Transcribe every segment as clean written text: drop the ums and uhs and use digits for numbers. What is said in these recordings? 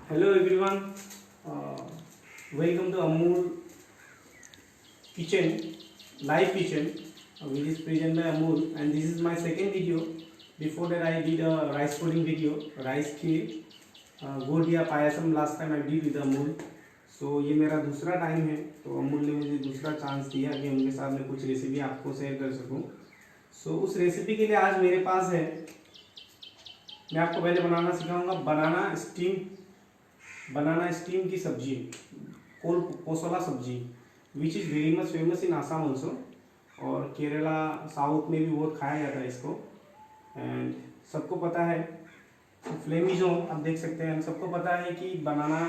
Hello everyone, welcome to Amul Kitchen, live kitchen, which is presented by Amul, and this is my second video. Before that I did a rice pudding video, rice kheer, गोदिया payasam last time I did with Amul. So ये मेरा दूसरा time है, तो अमूल ने मुझे दूसरा chance दिया कि उनके साथ में कुछ रेसिपी आपको शेयर कर सकूं. सो उस रेसिपी के लिए आज मेरे पास है, मैं आपको पहले बनाना सिखाऊंगा बनाना स्टीम की सब्जी, पोसोला सब्जी, विच is very much famous in Assam also, और केरला साउथ में भी बहुत खाया जाता है इसको. एंड सबको पता है फ्लेमिजो, आप देख सकते हैं, सबको पता है कि बनाना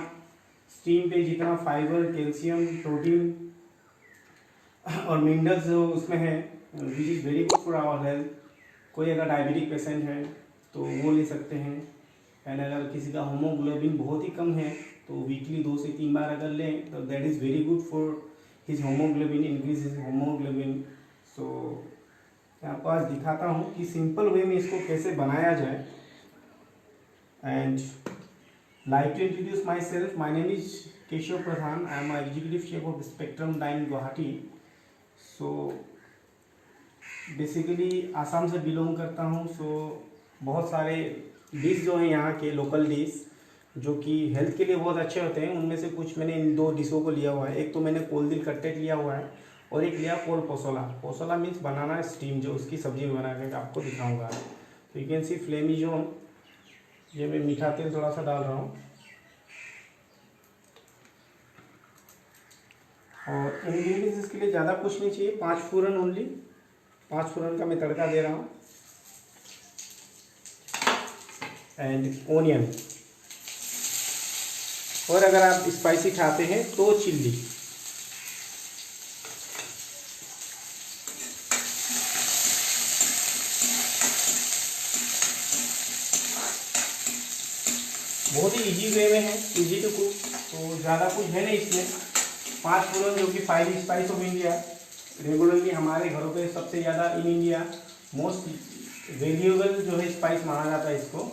स्टीम पे जितना फाइबर, कैल्शियम, प्रोटीन और मिनरल्स जो उसमें है, which is very good for our health. कोई अगर डायबिटिक पेशेंट है तो वो ले सकते हैं. एंड अगर किसी का होमोग्लोबिन बहुत ही कम है तो वीकली 2 से 3 बार अगर लें तो that is very good for his haemoglobin, increase his haemoglobin. So मैं आपको आज दिखाता हूँ कि सिंपल वे में इसको कैसे बनाया जाए. And like to introduce myself, my name is Keshav Pradhan, I am executive chef of spectrum dine Guwahati. So basically Assam से बिलोंग करता हूँ. सो बहुत सारे डिश जो हैं यहाँ के लोकल डिश जो कि हेल्थ के लिए बहुत अच्छे होते हैं, उनमें से कुछ मैंने इन 2 डिशों को लिया हुआ है. एक तो मैंने कोलदिल कट्टेट लिया हुआ है और एक लिया कोल पोसोला. पोसोला मीन्स बनाना स्टीम, जो उसकी सब्जी बना कर आपको दिखाऊंगा. तो यू कैन सी फ्लेमिजोन, ये मैं मीठा तेल थोड़ा सा डाल रहा हूँ, और इंग्रेडिएंट्स इसके लिए ज़्यादा कुछ नहीं चाहिए, 5 फूरन ओनली. 5 फूरन का मैं तड़का दे रहा हूँ. एंड ओनियन, और अगर आप स्पाइसी खाते हैं तो चिल्ली. बहुत ही इजी वे में है, इजी टू कुक, तो ज़्यादा कुछ है नहीं इसमें. 5 फूरन जो कि 5 स्पाइस ऑफ इंडिया, रेगुलरली हमारे घरों पे सबसे ज़्यादा इन इंडिया मोस्ट वैल्यूएबल जो है स्पाइस माना जाता है इसको.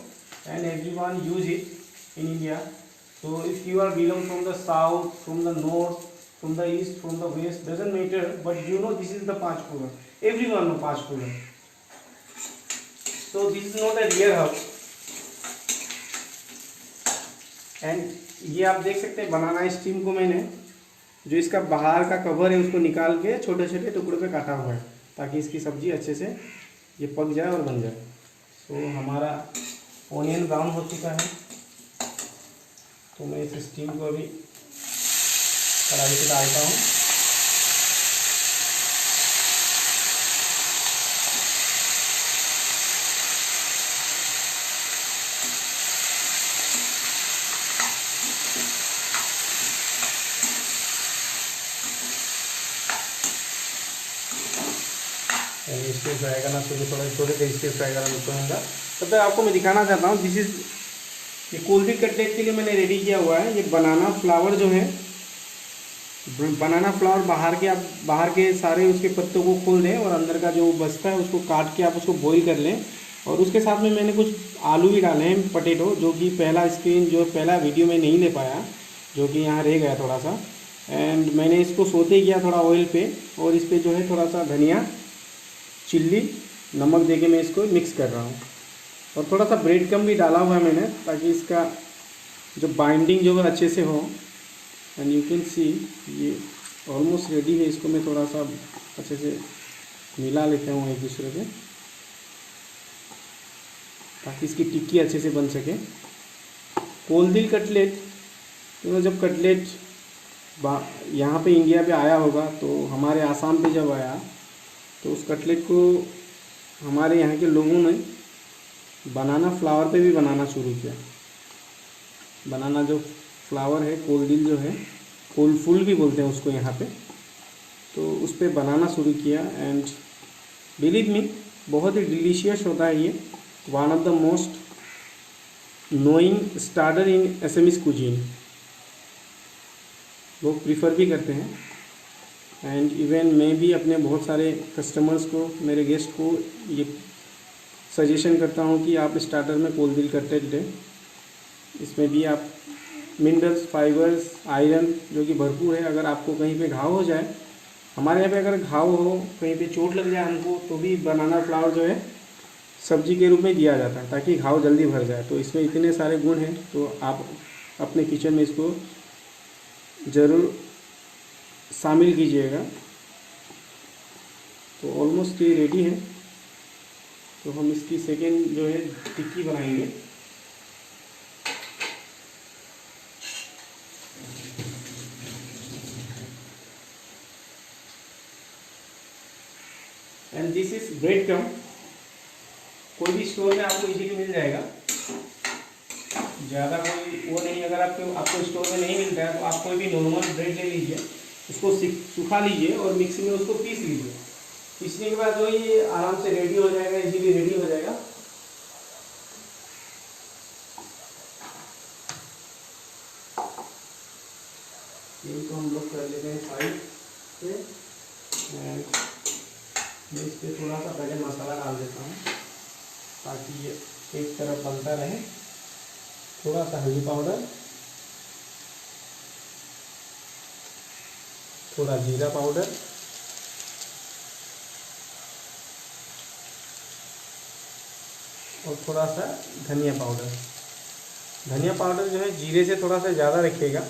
And everyone use it in India. So if you are belong from the south, from the north, from the east, from the west, doesn't matter, but you know this is the Panch Pooran. Everyone know Panch Pooran. So this is not a rare herb. And ये आप देख सकते हैं बनाना steam को मैंने जो इसका बाहर का कवर है उसको निकाल के छोटे छोटे टुकड़ों पे काटा हुआ है, ताकि इसकी सब्जी अच्छे से ये पक जाए और बन जाए. तो हमारा ऑनियन ब्राउन हो चुका है, तो मैं इस स्टीम को अभी कढ़ाई से डालता हूँ. इसको फ्राई करना थोड़े देर इसके फ्राई करना रुकूंगा. तब तक आपको मैं दिखाना चाहता हूँ, दिस इज़ ये कोलदिल कटलेट के लिए मैंने रेडी किया हुआ है. ये बनाना फ्लावर जो है, बनाना फ्लावर बाहर के सारे उसके पत्तों को खोल दें और अंदर का जो बचता है उसको काट के आप उसको बॉईल कर लें. और उसके साथ में मैंने कुछ आलू भी डाले हैं, पटेटो, जो कि पहला वीडियो में नहीं ले पाया, जो कि यहाँ रह गया थोड़ा सा. एंड मैंने इसको सोते किया थोड़ा ऑयल पे, और इस पर जो है थोड़ा सा धनिया, चिल्ली, नमक दे के मैं इसको मिक्स कर रहा हूँ. और थोड़ा सा ब्रेड क्रम्ब भी डाला हुआ है मैंने, ताकि इसका जो बाइंडिंग जो है अच्छे से हो. एंड यू कैन सी ये ऑलमोस्ट रेडी है. इसको मैं थोड़ा सा अच्छे से मिला लेता हूँ एक दूसरे पे, ताकि इसकी टिक्की अच्छे से बन सके. कोलदिल कटलेट, तो जब कटलेट यहाँ पे इंडिया पे आया होगा, तो हमारे आसाम पे जब आया तो उस कटलेट को हमारे यहाँ के लोगों ने बनाना फ्लावर पे भी बनाना शुरू किया. बनाना जो फ्लावर है, कोलदिल जो है, कोल फूल भी बोलते हैं उसको यहाँ पे, तो उस पर बनाना शुरू किया. एंड बिलीव मी, बहुत ही डिलीशियस होता है ये. One of the most knowing starter in SMS cuisine, लोग प्रीफर भी करते हैं. एंड इवन मैं भी अपने बहुत सारे कस्टमर्स को, मेरे गेस्ट को ये सजेशन करता हूँ कि आप स्टार्टर में कोलदिल कटलेट लें. इसमें भी आप मिनरल्स, फाइबर्स, आयरन जो कि भरपूर है। अगर आपको कहीं पे घाव हो जाए, हमारे यहाँ पे अगर घाव हो, कहीं पे चोट लग जाए हमको, तो भी बनाना फ्लावर जो है सब्जी के रूप में दिया जाता है ताकि घाव जल्दी भर जाए। तो इसमें इतने सारे गुण हैं, तो आप अपने किचन में इसको ज़रूर शामिल कीजिएगा। तो ऑलमोस्ट ये रेडी है। तो हम इसकी सेकेंड जो है टिक्की बनाएंगे। And this is bread crumb. कोई भी स्टोर में आपको इजीली मिल जाएगा, ज़्यादा कोई वो नहीं। अगर आपको स्टोर में नहीं मिलता है तो आप कोई भी नॉर्मल ब्रेड ले लीजिए, उसको सुखा लीजिए और मिक्सी में उसको पीस लीजिए। पीसने के बाद जो ये आराम से रेडी हो जाएगा, इजीली रेडी हो जाएगा। इनको हम लोग कर लेते हैं साइड से। एंड मैं इस पर थोड़ा सा पहले मसाला डाल देता हूँ ताकि ये एक तरफ बनता रहे। थोड़ा सा हल्दी पाउडर, थोड़ा जीरा पाउडर, और थोड़ा सा धनिया पाउडर। धनिया पाउडर जो है जीरे से थोड़ा सा ज़्यादा रखिएगा।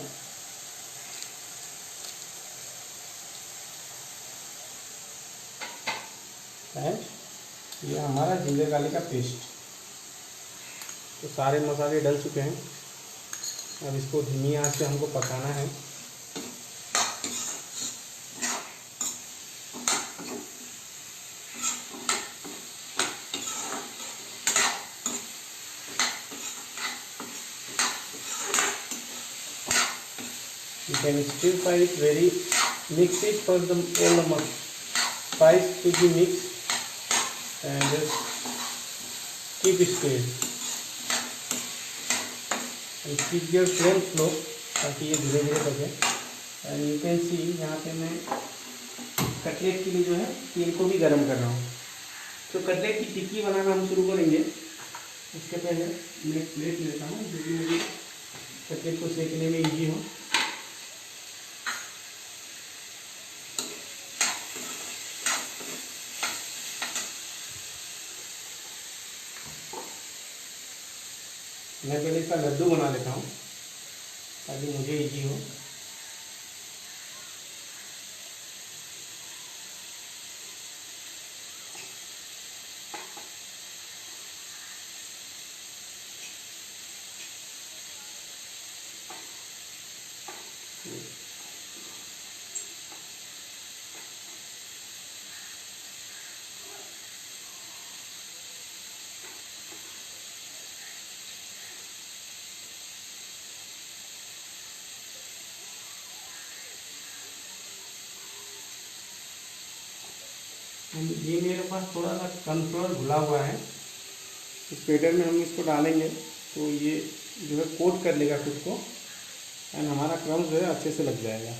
एंड ये हमारा जीरे गार्लिक का पेस्ट। तो सारे मसाले डल चुके हैं। अब इसको धीमी आंच पे हमको पकाना है। You can stir fry it very, mix it for the all the spice to be mixed and just keep it stirred and keep your flame slow ताकि ये धीरे धीरे पके। एंड यू कैन सी यहाँ पे मैं कटलेट के लिए जो है तेल को भी गर्म कर रहा हूँ। तो कटलेट की टिक्की बनाना हम शुरू करेंगे। उसके पहले मैं एक प्लेट लेता हूँ जो कि मुझे कटलेट को सेकने में ईजी हो। मैं पहले इसका लड्डू बना लेता हूँ ताकि मुझे इजी हो। ये मेरे पास थोड़ा सा कॉर्नफ्लोर घुला हुआ है। इस बैटर में हम इसको डालेंगे तो ये जो है कोट कर लेगा खुद को एंड हमारा क्रम्स जो है अच्छे से लग जाएगा।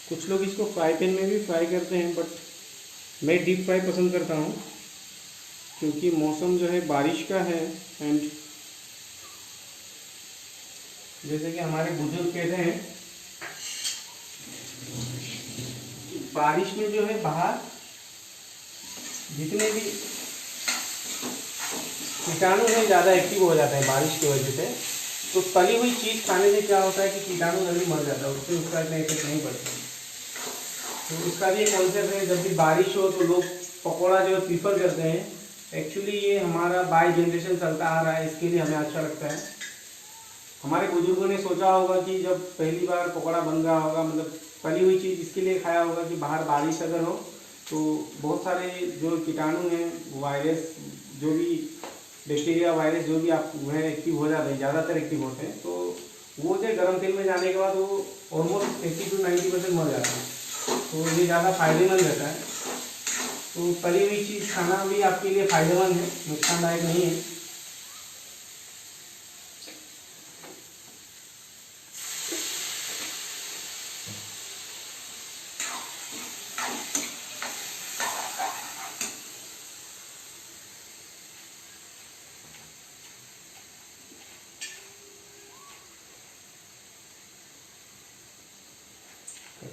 कुछ लोग इसको फ्राई पैन में भी फ्राई करते हैं, बट मैं डीप फ्राई पसंद करता हूँ क्योंकि मौसम जो है बारिश का है। एंड जैसे कि हमारे बुजुर्ग कहते हैं, बारिश में जो है बाहर जितने भी कीटाणु हैं ज़्यादा एक्टिव हो जाता है बारिश की वजह से। तो तली हुई चीज़ खाने से क्या होता है कि कीटाणु जल्दी मर जाता है, उससे उसका इतना इफेक्ट नहीं पड़ता। तो उसका भी एक कॉन्सेप्ट है, जब भी बारिश हो तो लोग पकौड़ा जो है प्रीफर करते हैं। एक्चुअली ये हमारा बाय जनरेशन चलता आ रहा है, इसके लिए हमें अच्छा लगता है। हमारे बुजुर्गों ने सोचा होगा कि जब पहली बार पकौड़ा बन रहा होगा, मतलब तली हुई चीज़ इसके लिए खाया होगा कि बाहर बारिश अगर हो तो बहुत सारे जो कीटाणु हैं, वायरस, जो भी बैक्टीरिया वायरस जो भी आप वह एक्टिव हो जाते हैं, ज़्यादातर एक्टिव होते हैं। तो वो जो गर्म तेल में जाने के बाद वो ऑलमोस्ट 80 to 90% मर जाता है। तो ये ज़्यादा फायदेमंद रहता है। तो तली हुई चीज़ खाना भी आपके लिए फ़ायदेमंद है, नुकसानदायक नहीं है।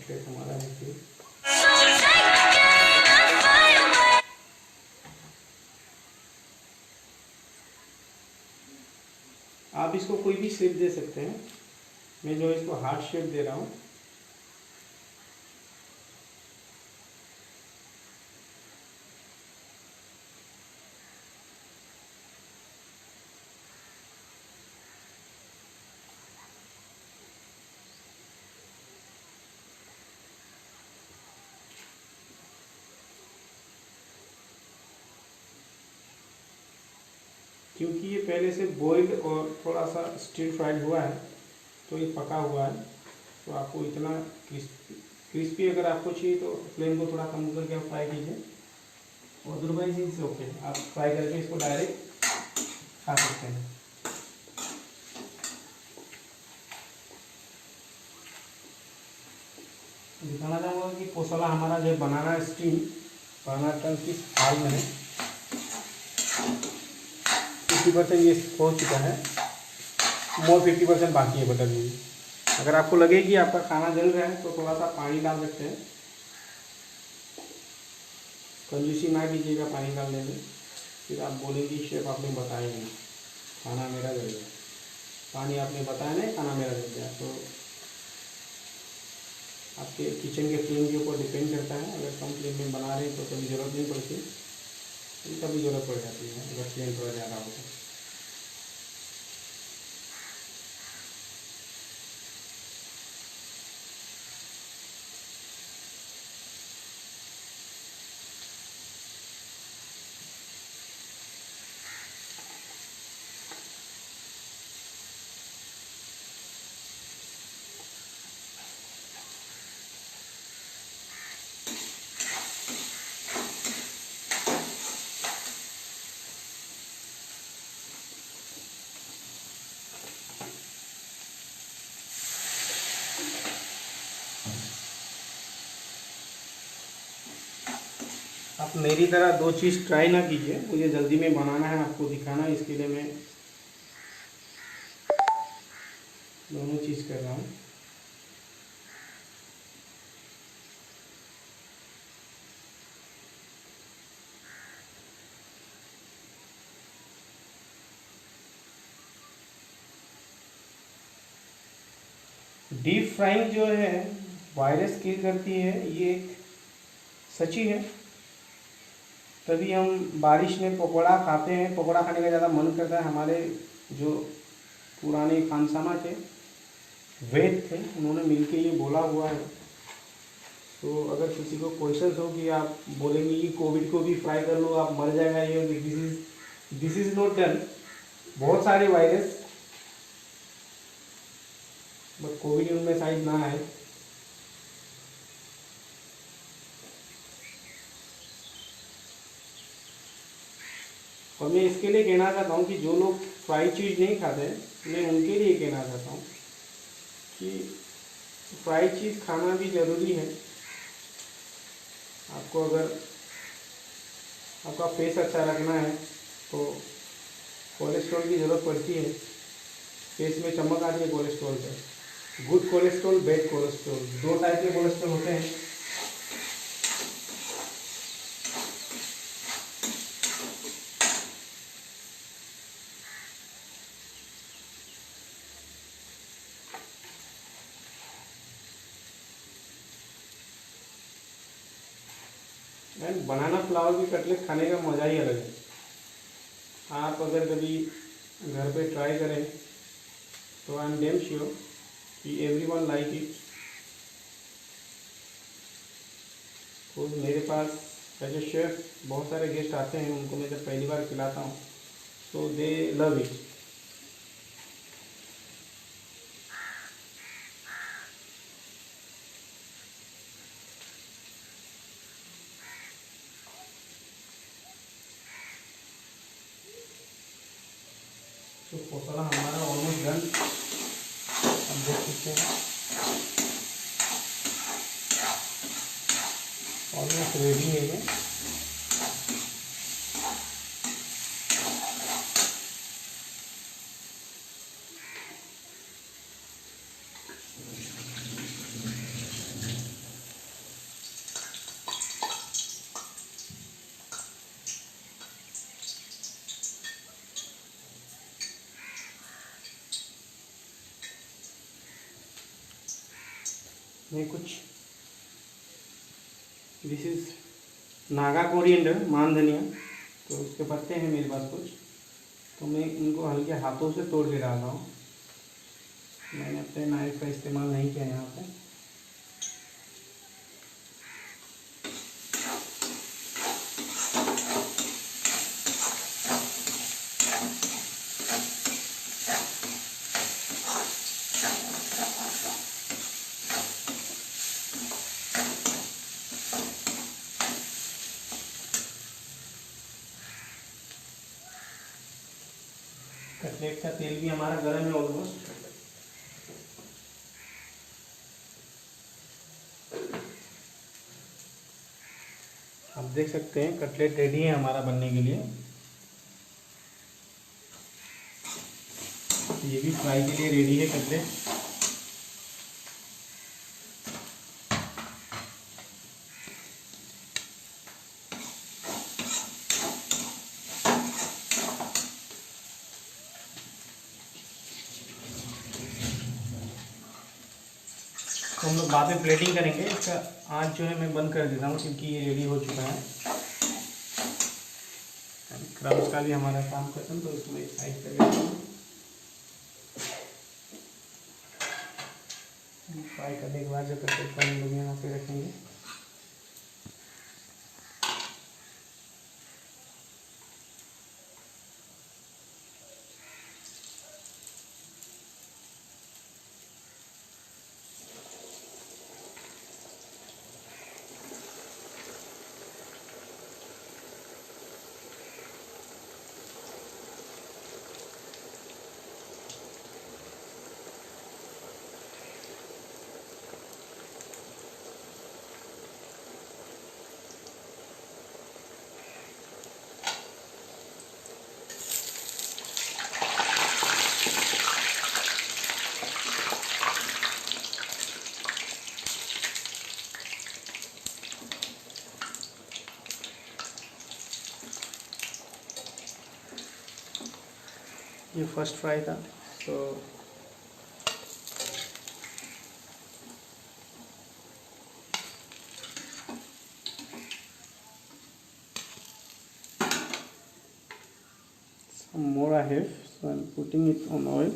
शेप हमारा देखिए। आप इसको कोई भी शेप दे सकते हैं, मैं जो इसको हार्ट शेप दे रहा हूँ। क्योंकि ये पहले से बॉइल्ड और थोड़ा सा स्टीर फ्राइड हुआ है तो ये पका हुआ है, तो आपको इतना क्रिस्पी अगर आपको चाहिए तो फ्लेम को थोड़ा कम करके आप फ्राई कीजिए, अदरवाइज इट्स ओके, आप फ्राई करके इसको डायरेक्ट खा सकते हैं। दिखाना चाहूँगा कि पोसला हमारा जो बनाना स्टीम बनाना टन किस हाल में है। 50% ये हो चुका है, मोर 50% बाकी है बटर में। अगर आपको लगे कि आपका खाना जल रहा है तो थोड़ा सा पानी डाल सकते हैं, कंजूसी ना कीजिएगा पानी डालने में, फिर आप बोलेंगे शेफ आपने बताया नहीं खाना मेरा जल गया, पानी आपने बताया नहीं खाना मेरा जल गया। तो आपके किचन के फ्लेम के ऊपर डिपेंड करता है, अगर कम फ्लेम में बना रहे हैं तो कभी ज़रूरत नहीं पड़ती, कभी ज़रूरत पड़ जाती है अगर फ्लेम थोड़ा ज़्यादा हो तो। आप मेरी तरह दो चीज़ ट्राई ना कीजिए, मुझे जल्दी में बनाना है, आपको दिखाना है, इसके लिए मैं दोनों चीज़ कर रहा हूँ। डीप फ्राइंग जो है वायरस किल करती है, ये एक सच्ची है। तभी हम बारिश में पकौड़ा खाते हैं, पकौड़ा खाने का ज़्यादा मन करता है। हमारे जो पुराने खानसामा थे, वेद थे, उन्होंने मिलके ये बोला हुआ है। तो अगर किसी को क्वेश्चन हो कि आप बोलेंगे कि कोविड को भी फ्राई कर लो आप मर जाएगा, ये दिस इज़ नॉट डन। बहुत सारे वायरस, बट कोविड उनमें शायद ना आए। और मैं इसके लिए कहना चाहता हूँ कि जो लोग फ्राई चीज़ नहीं खाते हैं, मैं उनके लिए कहना चाहता हूँ कि फ्राई चीज़ खाना भी ज़रूरी है। आपको अगर आपका फेस अच्छा रखना है तो कोलेस्ट्रॉल की ज़रूरत पड़ती है, फेस में चमक आती है कोलेस्ट्रॉल से। गुड कोलेस्ट्रॉल, बैड कोलेस्ट्रॉल, दो टाइप के कोलेस्ट्रॉल होते हैं। एंड बनाना फ्लावर की कटलेट खाने का मज़ा ही अलग है। आप अगर कभी घर पे ट्राई करें तो आई एम डेम श्योर कि एवरीवन लाइक इट। तो मेरे पास ऐसे शेफ बहुत सारे गेस्ट आते हैं, उनको मैं जब पहली बार खिलाता हूँ तो दे लव इट। तो पोसला हमारा ऑलमोस्ट डन, आप देख सकते हैं ऑलमोस्ट रेडी है ये। मैं कुछ, दिस इज नागा कोरिएंडर, मान धनिया, तो उसके पत्ते हैं मेरे पास कुछ, तो मैं इनको हल्के हाथों से तोड़ के डाल रहा हूँ। मैंने अपने नाइफ का इस्तेमाल नहीं किया यहाँ पे। कटलेट का तेल भी हमारा गर्म है ऑलमोस्ट। आप देख सकते हैं कटलेट रेडी है हमारा बनने के लिए। ये भी फ्राई के लिए रेडी है कटलेट। तो हम लोग बाद में प्लेटिंग करेंगे। इसका आँच जो है मैं बंद कर देता हूँ क्योंकि ये रेडी हो चुका है। क्रम्स का भी हमारा काम खत्म, तो इसमें साइड कर देता हूँ। फ्राई करने के बाद जो कटलेट को हम लोग यहाँ पे रखेंगे। ये फर्स्ट फ्राई था, तो some more I have, so I'm putting it on oil.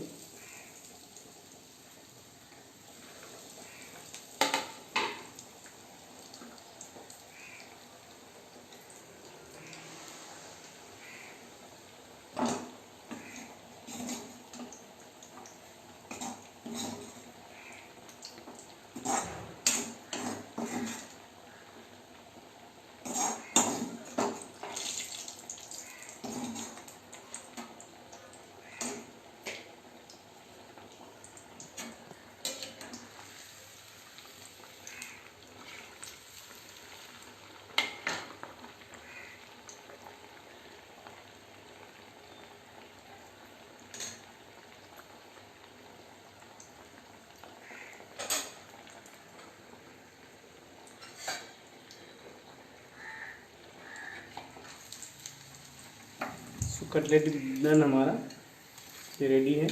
Cutlet done हमारा, ये रेडी है।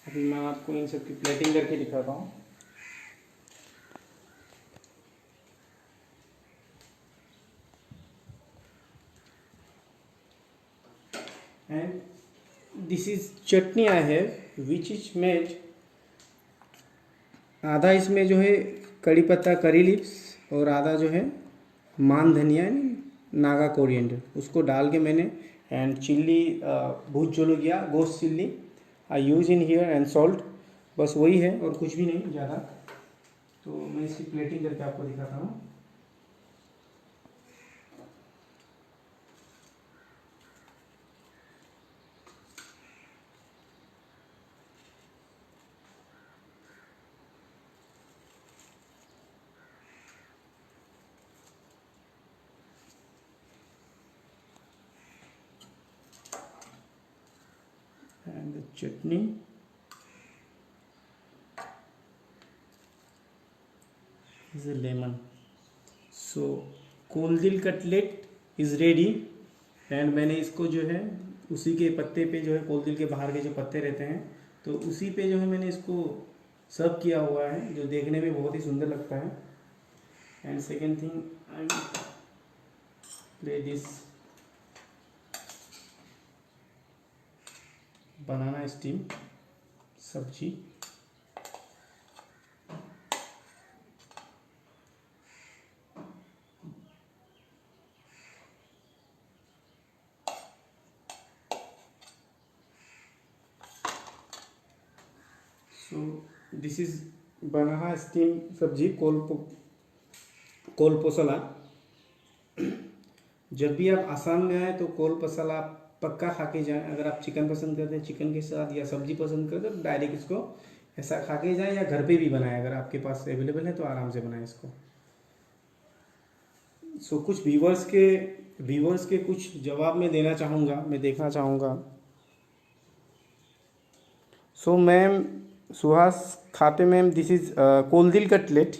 अभी मैं आपको इन सब की प्लेटिंग करके दिखाता हूँ। And this is chutney I have which is made, आधा इसमें जो है कड़ी पत्ता करी लिप्स और आधा जो है मान धनिया नागा कोरिएंडर, उसको डाल के मैंने, एंड चिल्ली भूत जोलोकिया गोश्त chilli I use in here and salt, बस वही है और कुछ भी नहीं ज़्यादा। तो मैं इसकी प्लेटिंग करके आपको दिखाता हूँ। And the chutney is a lemon. So kol dil cutlet is ready. And मैंने इसको जो है उसी के पत्ते पे जो है कोलदिल के बाहर के जो पत्ते रहते हैं तो उसी पे जो है मैंने इसको सर्व किया हुआ है, जो देखने में बहुत ही सुंदर लगता है। And second thing, I play this banana steam sabzi. So this is banana steam sabzi kol पोसला। जब भी आप आसाम में आए तो कोल पोसला पक्का खा के जाएं। अगर आप चिकन पसंद करते हैं चिकन के साथ, या सब्जी पसंद करते हैं तो डायरेक्ट इसको ऐसा खा के जाएं, या घर पे भी बनाएं। अगर आपके पास अवेलेबल है तो आराम से बनाएं इसको। सो कुछ व्यूवर्स के कुछ जवाब मैं देना चाहूँगा, मैं देखना चाहूँगा। सो ma'am Suhas Khate ma'am, this is kol dil cutlet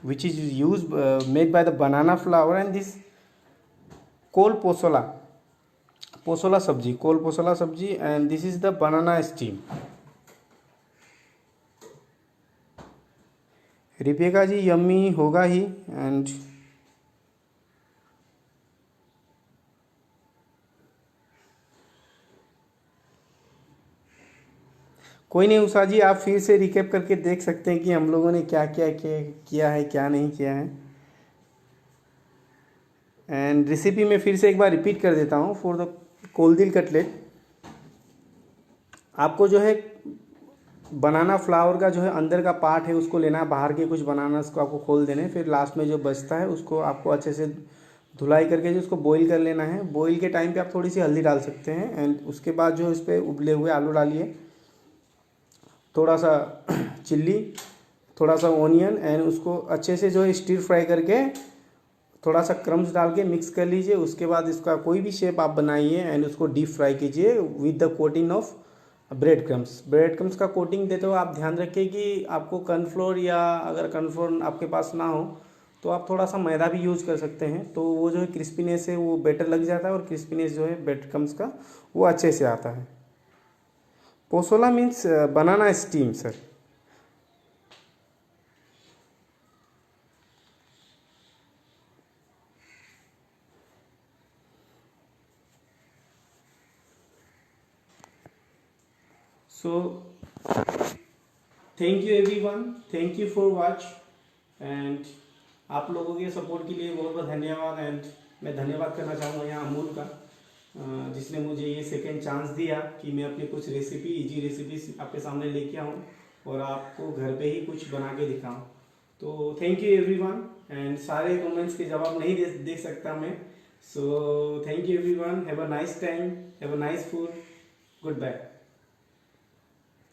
which is used made by the banana flour, and this kol posola sabzi, and this is the banana steam। Ripeka ji yummy होगा ही। एंड कोई नहीं उषा जी, आप फिर से रिकेप करके देख सकते हैं कि हम लोगों ने क्या क्या किया है, क्या नहीं किया है। एंड रेसिपी में फिर से एक बार रिपीट कर देता हूँ। फॉर द कोलदिल कटलेट, आपको जो है बनाना फ्लावर का जो है अंदर का पार्ट है उसको लेना है, बाहर के कुछ बनाना उसको आपको खोल देने हैं। फिर लास्ट में जो बचता है उसको आपको अच्छे से धुलाई करके जो उसको बॉईल कर लेना है। बॉईल के टाइम पे आप थोड़ी सी हल्दी डाल सकते हैं। एंड उसके बाद जो है उस पर उबले हुए आलू डालिए, थोड़ा सा चिल्ली, थोड़ा सा ऑनियन, एंड उसको अच्छे से जो है स्टीर फ्राई करके थोड़ा सा क्रम्स डाल के मिक्स कर लीजिए। उसके बाद इसका कोई भी शेप आप बनाइए एंड उसको डीप फ्राई कीजिए with the coating of bread crumbs का कोटिंग देते हुए आप ध्यान रखिए कि आपको कॉर्नफ्लोर, या अगर कॉर्नफ्लोर आपके पास ना हो तो आप थोड़ा सा मैदा भी यूज कर सकते हैं। तो वो जो है क्रिस्पीनेस है वो बेटर लग जाता है, और क्रिस्पीनेस जो है ब्रेड क्रम्स का वो अच्छे से आता है। Posola means banana steam sir. So thank you everyone, thank you for watch. And आप लोगों के सपोर्ट के लिए बहुत बहुत धन्यवाद। एंड मैं धन्यवाद करना चाहूँगा यहाँ अमूल का, जिसने मुझे ये सेकेंड चांस दिया कि मैं अपनी कुछ इजी रेसिपी आपके सामने लेके आऊँ और आपको घर पे ही कुछ बना के दिखाऊँ। तो थैंक यू एवरीवन। एंड सारे कमेंट्स के जवाब नहीं दे सकता मैं। So thank you everyone, have a nice time, have a nice food, good bye.